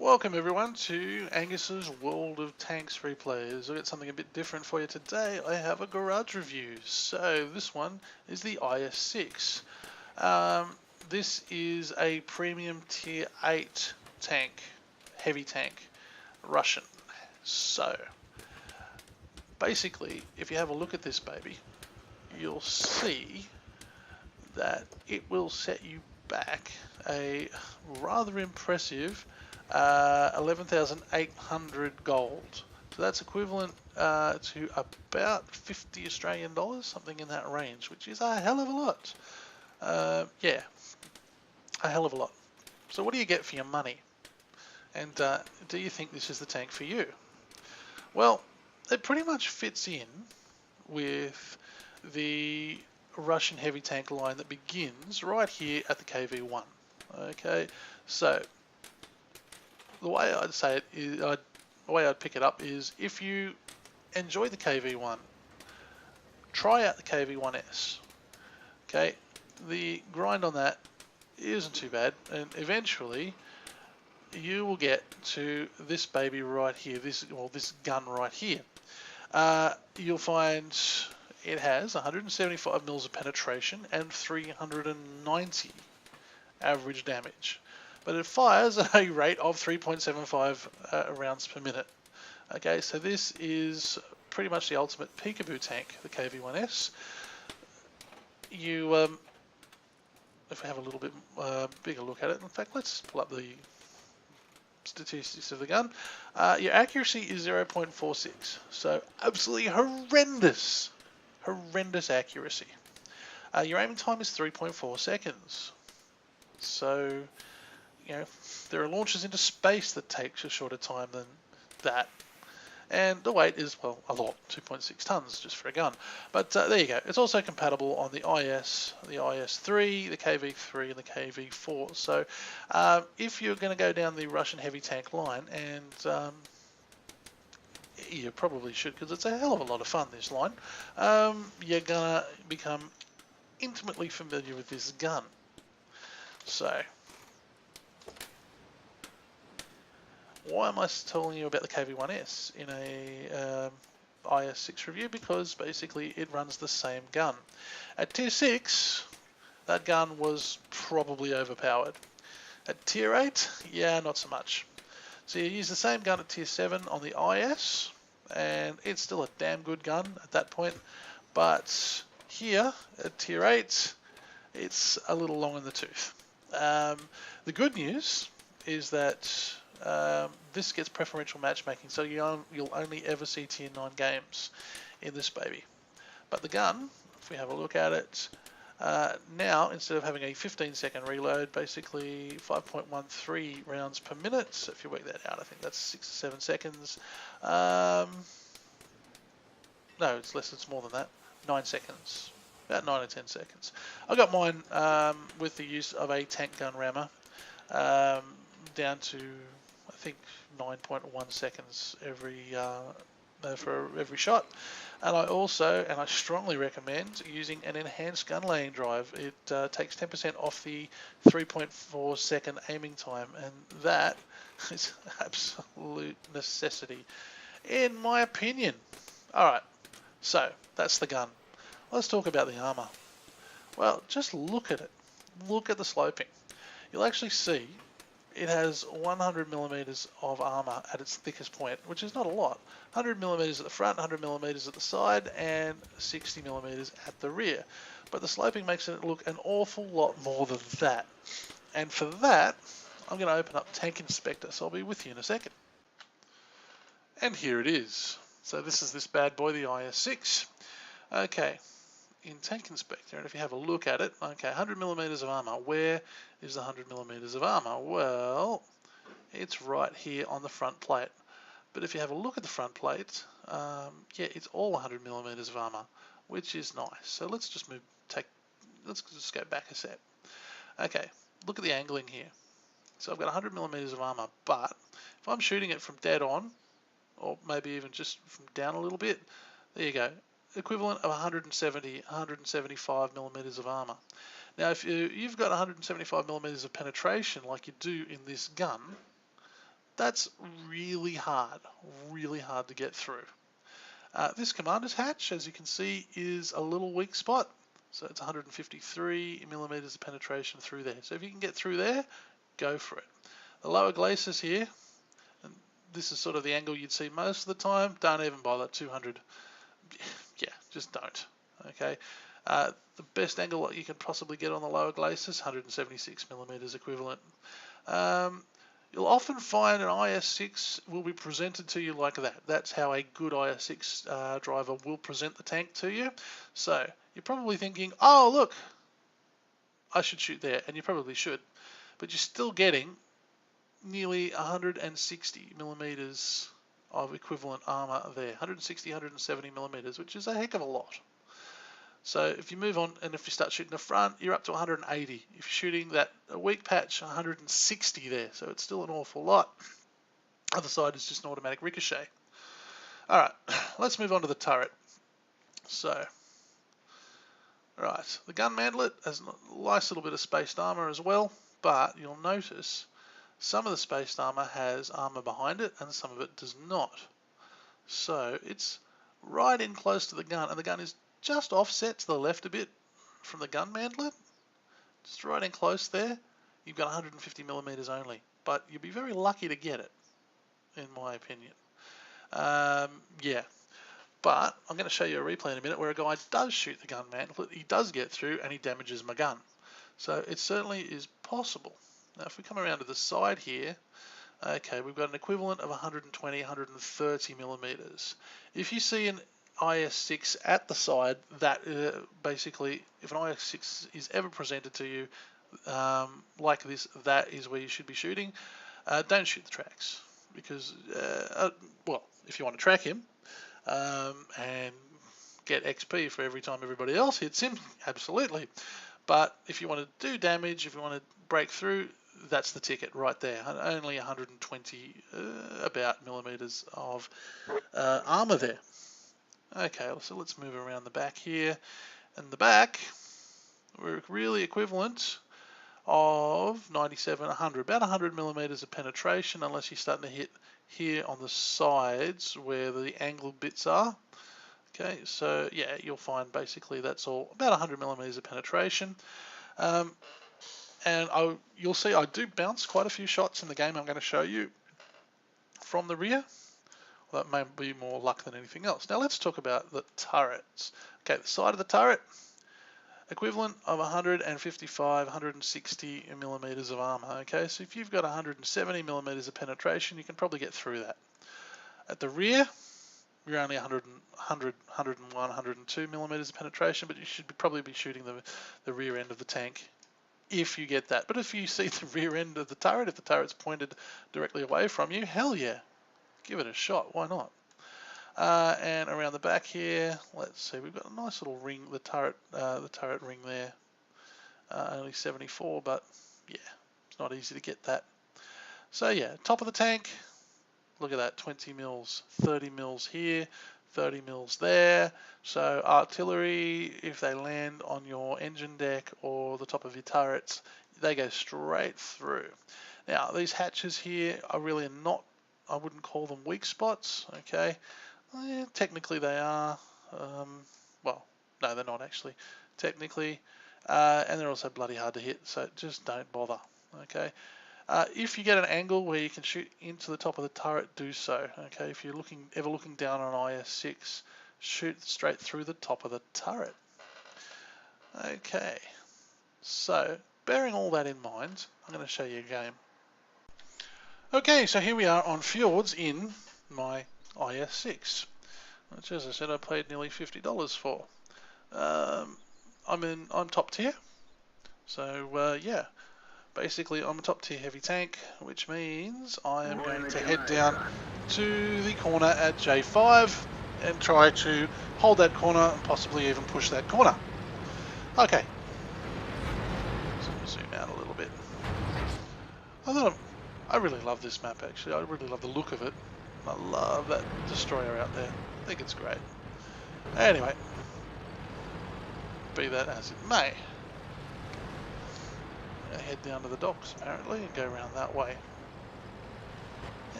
Welcome everyone to Angus's World of Tanks replays. I've got something a bit different for you today. I have a garage review. So this one is the IS-6. This is a premium tier 8 tank, heavy tank, Russian. So basically, if you have a look at this baby, you'll see that it will set you back a rather impressive 11,800 gold. So that's equivalent to about 50 Australian dollars, something in that range, which is a hell of a lot. Yeah, a hell of a lot. So what do you get for your money? And do you think this is the tank for you? Well, it pretty much fits in with the Russian heavy tank line that begins right here at the KV-1. Okay, so the way I'd say it is, the way I'd pick it up is if you enjoy the KV-1, try out the KV-1S. Okay, the grind on that isn't too bad, and eventually you will get to this baby right here, this gun right here. You'll find it has 175 mils of penetration and 390 average damage, but it fires at a rate of 3.75 rounds per minute. Okay, so this is pretty much the ultimate peekaboo tank, the KV-1S. You, if we have a little bit bigger look at it, in fact, let's pull up the statistics of the gun. Your accuracy is 0.46, so absolutely horrendous accuracy. Your aiming time is 3.4 seconds. So, you know, there are launches into space that takes a shorter time than that. And the weight is, well, a lot, 2.6 tons just for a gun. But there you go. It's also compatible on the IS, the IS-3, the KV-3, and the KV-4. So if you're going to go down the Russian heavy tank line, and you probably should because it's a hell of a lot of fun, this line, you're going to become intimately familiar with this gun. So why am I telling you about the KV-1S in a IS-6 review? Because basically it runs the same gun. At tier 6, that gun was probably overpowered. At tier 8, yeah, not so much. So you use the same gun at tier 7 on the IS, and it's still a damn good gun at that point. But here, at tier 8, it's a little long in the tooth. The good news is that this gets preferential matchmaking, so you'll only ever see tier 9 games in this baby. But the gun, if we have a look at it, now instead of having a 15-second reload, basically 5.13 rounds per minute. So if you work that out, I think that's 6 or 7 seconds. No, it's less, it's more than that. 9 seconds. About 9 or 10 seconds. I got mine with the use of a tank gun rammer down to, I think, 9.1 seconds for every shot. And I strongly recommend using an enhanced gun laying drive. It takes 10% off the 3.4 second aiming time, and that is absolute necessity, in my opinion. Alright, so that's the gun. Let's talk about the armor. Well, just look at it. Look at the sloping. You'll actually see it has 100 millimeters of armor at its thickest point, which is not a lot. 100 millimeters at the front, 100 millimeters at the side, and 60 millimeters at the rear. But the sloping makes it look an awful lot more than that. And for that, I'm going to open up Tank Inspector, so I'll be with you in a second. And here it is. So this is this bad boy, the IS-6. Okay. In Tank Inspector, and if you have a look at it, okay, 100 millimeters of armor. Where is the 100 millimeters of armor? Well, it's right here on the front plate. But if you have a look at the front plate, yeah, it's all 100 millimeters of armor, which is nice. So let's just let's just go back a set. Okay, look at the angling here. So I've got 100 millimeters of armor, but if I'm shooting it from dead on, or maybe even just from down a little bit, there you go. Equivalent of 175 millimeters of armor. Now, if you've got 175 millimeters of penetration like you do in this gun, That's really hard to get through. This commander's hatch, as you can see, is a little weak spot. So it's 153 millimeters of penetration through there. So if you can get through there, go for it. The lower glacis here, and this is sort of the angle you'd see most of the time. Don't even bother. 200. Yeah, just don't. Okay. The best angle that you can possibly get on the lower glacis, 176 millimeters equivalent. You'll often find an IS-6 will be presented to you like that. That's how a good IS-6 driver will present the tank to you. So you're probably thinking, oh look, I should shoot there, and you probably should, but you're still getting nearly 160 millimeters of equivalent armor there, 160, 170 millimeters, which is a heck of a lot. So if you move on, and if you start shooting the front, you're up to 180. If you're shooting that weak patch, 160 there. So it's still an awful lot. Other side is just an automatic ricochet. All right, let's move on to the turret. So, right, the gun mantlet has a nice little bit of spaced armor as well, but you'll notice some of the spaced armor has armor behind it, and some of it does not. So it's right in close to the gun, and the gun is just offset to the left a bit from the gun mantlet, just right in close there. You've got 150 millimeters only, but you'll be very lucky to get it, in my opinion. Yeah, but I'm going to show you a replay in a minute where a guy does shoot the gun mantlet, he does get through, and he damages my gun. So it certainly is possible. Now if we come around to the side here, okay, we've got an equivalent of 120, 130 millimeters. If you see an IS-6 at the side, that basically, if an IS-6 is ever presented to you like this, that is where you should be shooting. Don't shoot the tracks, because, well, if you want to track him and get XP for every time everybody else hits him, absolutely. But if you want to do damage, if you want to break through, that's the ticket right there. Only 120 about millimeters of armor there. Okay, so let's move around the back here. In the back, we're really equivalent of 97, 100, about 100 millimeters of penetration, unless you're starting to hit here on the sides where the angled bits are. Okay, so yeah, you'll find basically that's all about 100 millimeters of penetration. And you'll see I do bounce quite a few shots in the game I'm going to show you from the rear. Well, that may be more luck than anything else. Now let's talk about the turrets. Okay, the side of the turret, equivalent of 155, 160 millimeters of armor. Okay, so if you've got 170 millimeters of penetration, you can probably get through that. At the rear, you're only 100, 101, 102 millimeters of penetration, but you should probably be shooting the rear end of the tank if you get that. But if you see the rear end of the turret, if the turret's pointed directly away from you, hell yeah, give it a shot, why not? And around the back here, let's see, we've got a nice little ring, the turret ring there, only 74, but yeah, it's not easy to get that. So yeah, top of the tank, look at that, 20 mils, 30 mils here, 30 mils there. So artillery, if they land on your engine deck or the top of your turrets, they go straight through. Now these hatches here are really not, I wouldn't call them weak spots, okay? Yeah, technically they are, well, no they're not actually, technically, and they're also bloody hard to hit, so just don't bother, okay? If you get an angle where you can shoot into the top of the turret, do so, okay? If you're ever looking down on an IS-6, shoot straight through the top of the turret. Okay, so bearing all that in mind, I'm going to show you a game. Okay, so here we are on Fjords in my IS-6, which, as I said, I paid nearly $50 for. I'm top tier, so yeah, basically I'm a top tier heavy tank, which means I am going to head down to the corner at J5 and try to hold that corner and possibly even push that corner. Okay, so zoom out a little bit. I really love this map actually. I really love the look of it. I love that destroyer out there. I think it's great. Anyway, be that as it may, I'm going to head down to the docks apparently and go around that way.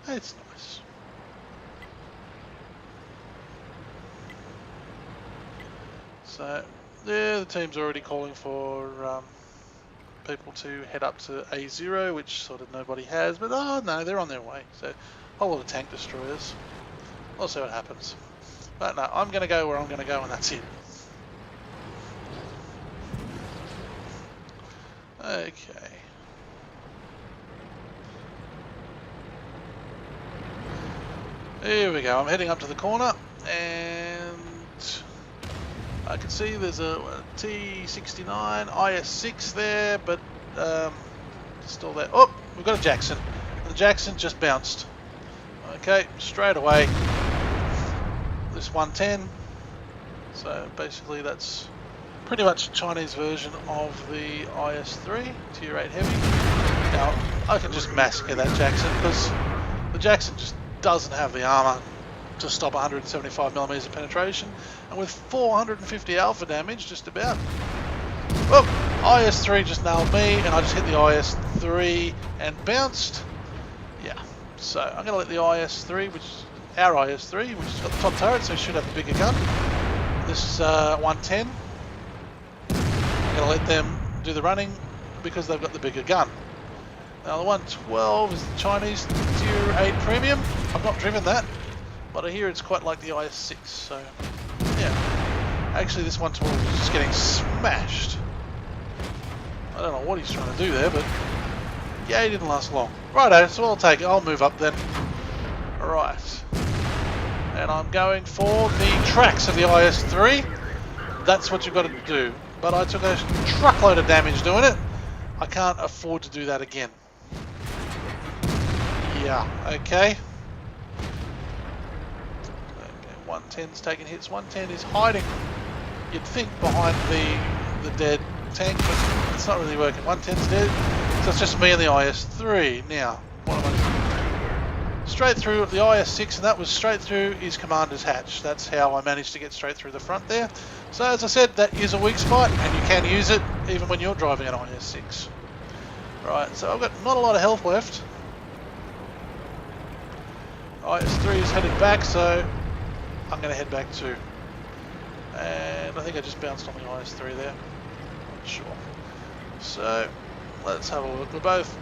It's nice. So, yeah, the team's already calling for people to head up to A0, which sort of nobody has, but oh no, they're on their way. So, a whole lot of tank destroyers. We'll see what happens. But no, I'm going to go where I'm going to go, and that's it. Okay. Here we go. I'm heading up to the corner, and I can see there's a T69 IS-6 there, but still there. Oh, we've got a Jackson. The Jackson just bounced. Okay, straight away. This 110. So basically that's pretty much a Chinese version of the IS-3, Tier 8 Heavy. Now, I can just massacre that Jackson because the Jackson just doesn't have the armor to stop 175mm of penetration, and with 450 alpha damage, just about. Well, IS-3 just nailed me, and I just hit the IS-3 and bounced. Yeah, so I'm going to let the IS-3, which is our IS-3, which has got the top turret, so it should have a bigger gun. This 110, I'm going to let them do the running because they've got the bigger gun. Now the 112 is the Chinese Tier 8 Premium. I've not driven that, but I hear it's quite like the IS-6, so yeah. Actually this 112 is just getting smashed. I don't know what he's trying to do there, but yeah, he didn't last long. Righto, so I'll take it. I'll move up then. Right. And I'm going for the tracks of the IS-3. That's what you've got to do. But I took a truckload of damage doing it. I can't afford to do that again. Yeah, okay. 110's taking hits. 110 is hiding, you'd think, behind the dead tank, but it's not really working. 110's dead, so it's just me and the IS-3. Now, what am I doing? Straight through the IS-6, and that was straight through his commander's hatch. That's how I managed to get straight through the front there. So as I said, that is a weak spot, and you can use it even when you're driving an IS-6. Right, so I've got not a lot of health left. IS-3 is headed back, so I'm going to head back too. And I think I just bounced on the IS-3 there. Not sure. So, let's have a look. We're both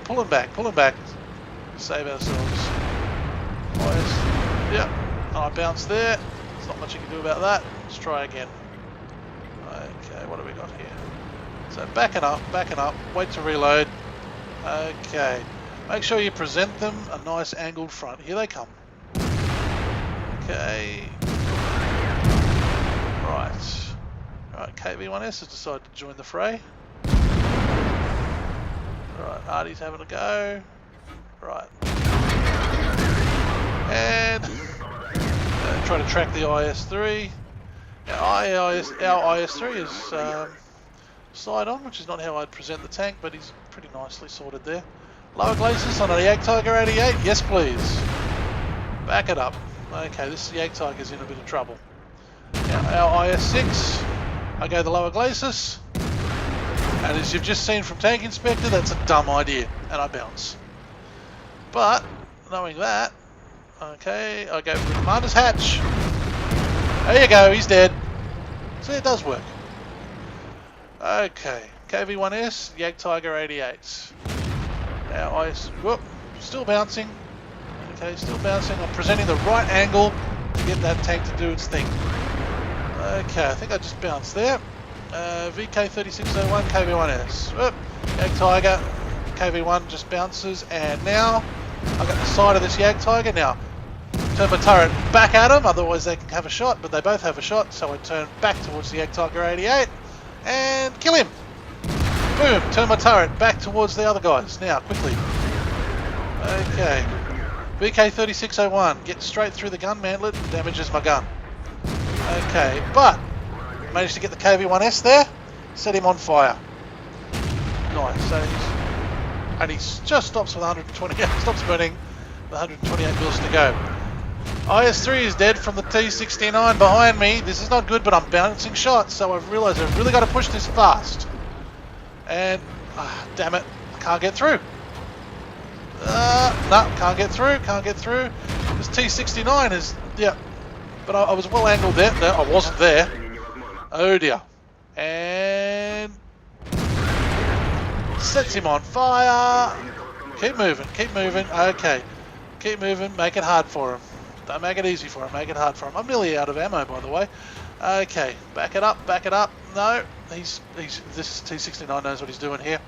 pulling back. Save ourselves. Yeah, I bounced there. There's not much you can do about that. Let's try again. Okay, what have we got here? So backing up, wait to reload. Okay, make sure you present them a nice angled front. Here they come. Okay. Right, KV-1S has decided to join the fray. Right, Artie's having a go. Right. And try to track the IS-3. Our IS-3 is side on, which is not how I'd present the tank, but he's pretty nicely sorted there. Lower glacis on a Jagdtiger 88? Yes, please. Back it up. Okay, this Jagdtiger's in a bit of trouble. Now, our IS-6, I go the lower glacis, and as you've just seen from Tank Inspector, that's a dumb idea, and I bounce. But, knowing that, okay, I go for the commander's hatch. There you go, he's dead. See, it does work. Okay, KV-1S, Jagdtiger 88. Now, whoop, still bouncing. Okay, still bouncing. I'm presenting the right angle to get that tank to do its thing. Okay, I think I just bounced there. VK3601, KV-1S. Whoop, Jagdtiger, KV-1 just bounces, and now I've got the side of this Jagdtiger. Now, turn my turret back at them, otherwise they can have a shot, but they both have a shot, so I turn back towards the Jagdtiger 88 and kill him. Boom, turn my turret back towards the other guys. Now, quickly. Okay. VK3601, get straight through the gun mantlet, damages my gun. Okay, but managed to get the KV-1S there, set him on fire. Nice, so he just stops with 120, stops burning with 128 mils to go. IS-3 is dead from the T69 behind me. This is not good, but I'm bouncing shots, so I've realised I've really got to push this fast. And, damn it, I can't get through. No, can't get through, can't get through. This T69 is, yeah, but I was well angled there. No, I wasn't there. Oh dear. And sets him on fire. Keep moving, keep moving. Okay, keep moving, make it hard for him. Don't make it easy for him, make it hard for him. I'm nearly out of ammo, by the way. Okay, back it up, back it up. No, this T69 knows what he's doing here.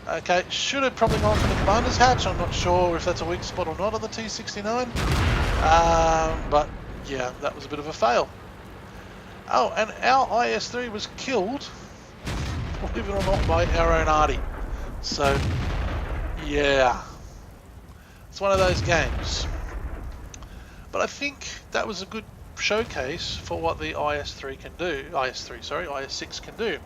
Okay, should have probably gone for the commander's hatch. I'm not sure if that's a weak spot or not on the T69. But yeah, that was a bit of a fail. Oh, and our IS-3 was killed, believe it or not, by our own Artie. So, yeah, it's one of those games. But I think that was a good showcase for what the IS-3 can do. IS-6 can do.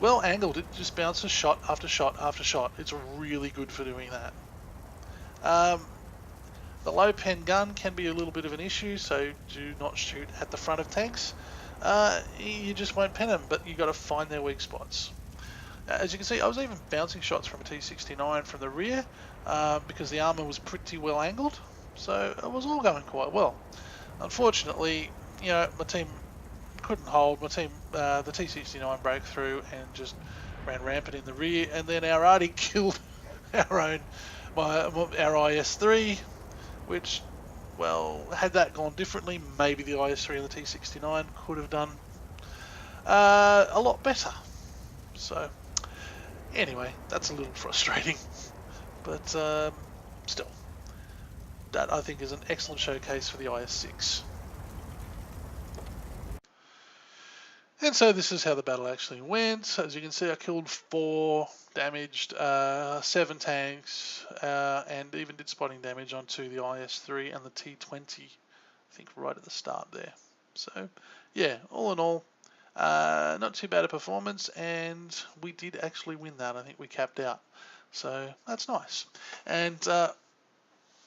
Well angled, it just bounces shot after shot after shot. It's really good for doing that. The low pen gun can be a little bit of an issue, so do not shoot at the front of tanks. You just won't pen them, but you've got to find their weak spots. As you can see, I was even bouncing shots from a T69 from the rear because the armour was pretty well angled, so it was all going quite well. Unfortunately, you know, my team couldn't hold. My team, the T69 broke through and just ran rampant in the rear, and then our Artie killed our IS-3, which, well, had that gone differently, maybe the IS-3 and the T69 could have done a lot better. So, anyway, that's a little frustrating, but still, that I think is an excellent showcase for the IS-6. And so this is how the battle actually went. So as you can see, I killed 4, damaged 7 tanks, and even did spotting damage onto the IS-3 and the T20, I think right at the start there. So yeah, all in all, not too bad a performance, and we did actually win that. I think we capped out. So that's nice. And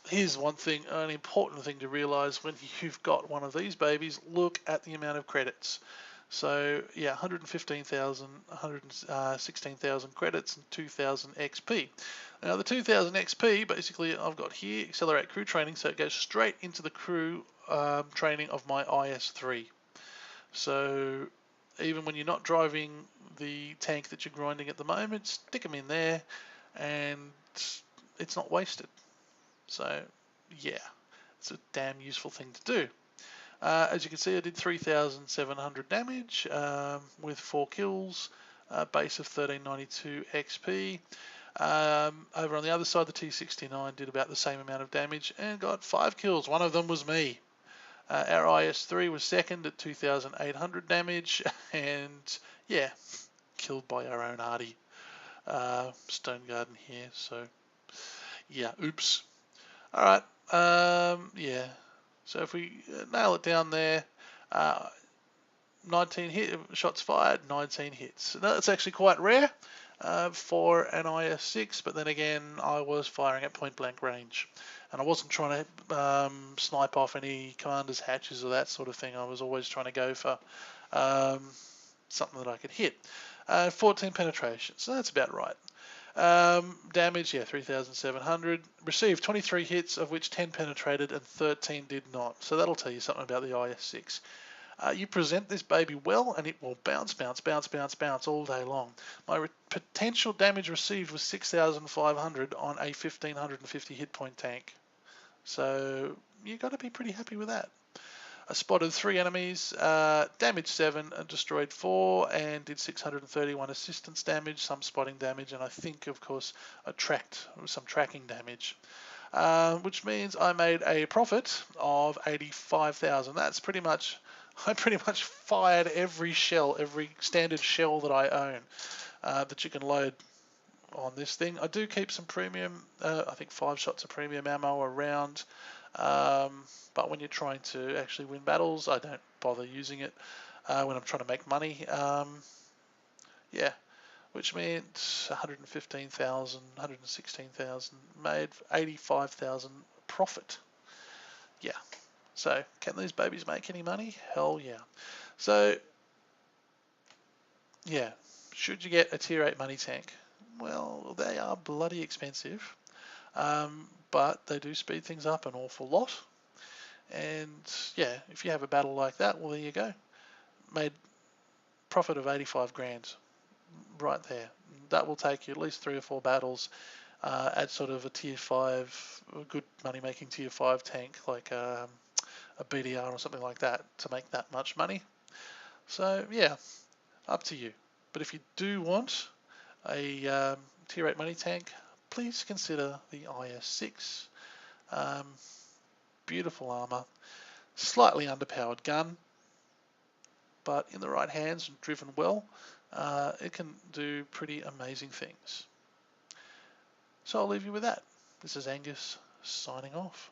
here's one thing, an important thing to realize when you've got one of these babies, look at the amount of credits. So yeah, 115,000, 116,000 credits and 2,000 XP. Now the 2,000 XP, basically I've got here, Accelerate Crew Training, so it goes straight into the crew training of my IS-3. So even when you're not driving the tank that you're grinding at the moment, stick them in there and it's not wasted. So yeah, it's a damn useful thing to do. As you can see, I did 3,700 damage with 4 kills, base of 1392 XP. Over on the other side, the T69 did about the same amount of damage and got 5 kills. One of them was me. Our IS-3 was second at 2,800 damage, and yeah, killed by our own Artie. Stone Garden here, so yeah, oops. Alright, yeah. So if we nail it down there, 19 shots fired, 19 hits. Now, that's actually quite rare for an IS-6, but then again, I was firing at point blank range. And I wasn't trying to snipe off any commander's hatches or that sort of thing. I was always trying to go for something that I could hit. 14 penetration, so that's about right. Damage, yeah, 3,700. Received 23 hits, of which 10 penetrated and 13 did not. So that'll tell you something about the IS-6. You present this baby well, and it will bounce, bounce, bounce, bounce, bounce all day long. My potential damage received was 6,500 on a 1,550 hit point tank. So you got to be pretty happy with that. I spotted 3 enemies, damaged 7, and destroyed 4, and did 631 assistance damage, some spotting damage, and I think, of course, I tracked some tracking damage. Which means I made a profit of 85,000. That's pretty much, I pretty much fired every shell, every standard shell that I own that you can load on this thing. I do keep some premium, I think 5 shots of premium ammo around. But when you're trying to actually win battles, I don't bother using it when I'm trying to make money. Yeah, which means 115,000, 116,000, made 85,000 profit. Yeah, so can these babies make any money? Hell yeah. So, yeah, should you get a tier 8 money tank? Well, they are bloody expensive. but they do speed things up an awful lot. And yeah, if you have a battle like that, well, there you go. Made profit of 85 grand right there. That will take you at least 3 or 4 battles at sort of a tier 5, a good money making tier 5 tank like a BDR or something like that to make that much money. So yeah, up to you. But if you do want a tier 8 money tank, please consider the IS-6. Um, beautiful armor, slightly underpowered gun, but in the right hands and driven well, it can do pretty amazing things. So I'll leave you with that. This is Angus signing off.